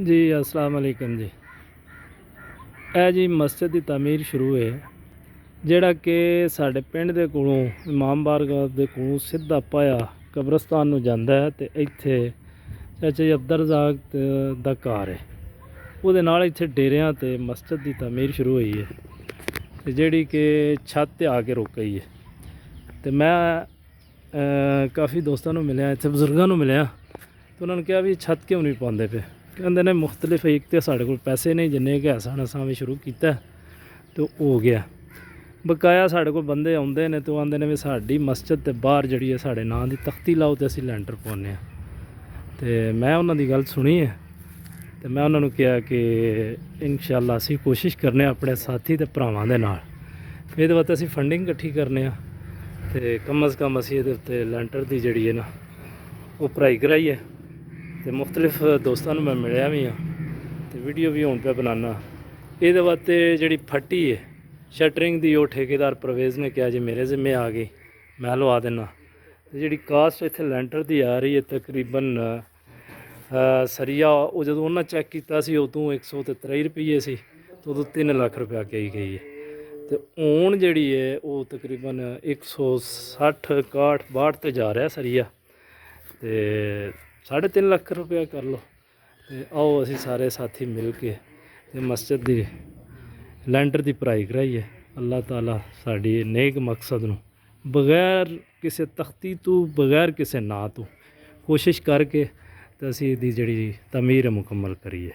जी अस्सलाम वालेकुम जी। ਇਹ ਜੀ ਮਸਜਿਦ ਦੀ ਤਾਮੀਰ ਸ਼ੁਰੂ ਹੈ ਜਿਹੜਾ ਕਿ ਸਾਡੇ ਪਿੰਡ ਦੇ ਕੋਲੋਂ ਇਮਾਮ ਬਾਰਗਾਹ ਦੇ ਕੋਲੋਂ ਸਿੱਧਾ ਪਾਇਆ ਕਬਰਸਤਾਨ ਨੂੰ ਜਾਂਦਾ ਹੈ ਤੇ ਇੱਥੇ ਚਾਚਾ ਜੀ ਅਬਦਰ ਰਜ਼ਾਕ ਦਾ ਘਰ ਹੈ। ਉਹਦੇ ਨਾਲ ਇੱਥੇ ਡੇਰਿਆਂ ਤੇ ਮਸਜਿਦ ਦੀ ਤਾਮੀਰ ਸ਼ੁਰੂ ਹੋਈ ਹੈ ਤੇ ਜਿਹੜੀ ਕਿ ਛੱਤ ਤੇ ਆ ਕੇ ਰੁਕ ਗਈ ਹੈ। ਤੇ ਮੈਂ ਕਾਫੀ ਦੋਸਤਾਂ ਨੂੰ ਮਿਲਿਆ, ਇੱਥੇ ਬਜ਼ੁਰਗਾਂ ਨੂੰ ਮਿਲਿਆ ਤੇ ਉਹਨਾਂ ਨੂੰ ਕਿਹਾ ਵੀ ਛੱਤ ਕਿਉਂ ਨਹੀਂ ਪਾਉਂਦੇ ਪਏ। ਕਹਿੰਦੇ ने मुख्तलिफ एक तो साढ़े को पैसे नहीं जिन्ने कि असा असा भी शुरू किया तो हो गया बकाया साढ़े को बंदे आते हैं तो आते हैं भी साड़ी मस्जिद के बाहर जी है साढ़े नाँ की तख्ती लाओ तो असी लैंटर पाने। तो मैं उन्होंने गल सुनी है तो मैं उन्होंने कहा कि इंशाअल्लाह असी कोशिश करने अपने साथी ते भरावां दे नाल ये वास्ते असी फंडिंग इकट्ठी करने तो कम अज़ कम असी ये लैंटर की जी है ना वो भराई कराई है। तो मुख्तलिफ दोस्तों मैं मिलिया भी हाँ तो वीडियो भी हूँ पे बनाना। ये वास्ते जी फट्टी है शटरिंग की वो ठेकेदार परवेज़ ने कहा जी मेरे जिम्मे आ गई मैं लवा देना। तो जी कास्ट इतने लैंटर की आ रही है तकरीबन सरिया वो जो उन्हें चैक किया उदों 123 रुपये से तो उदों 3 लाख रुपया कही गई है। तो हूँ जी है वो तकरीबन 160 61 62 ते जा रहा सरिया तो 3.5 लाख रुपया कर लो। तो आओ असी सारे साथी मिल के मस्जिद की लैंटर की भराई कराई है। अल्लाह ताला साड़ी नेक मकसद नूं बगैर किसी तख्ती तो बगैर किसी ना तो कोशिश करके तो असी दी जी तमीर मुकम्मल करिए।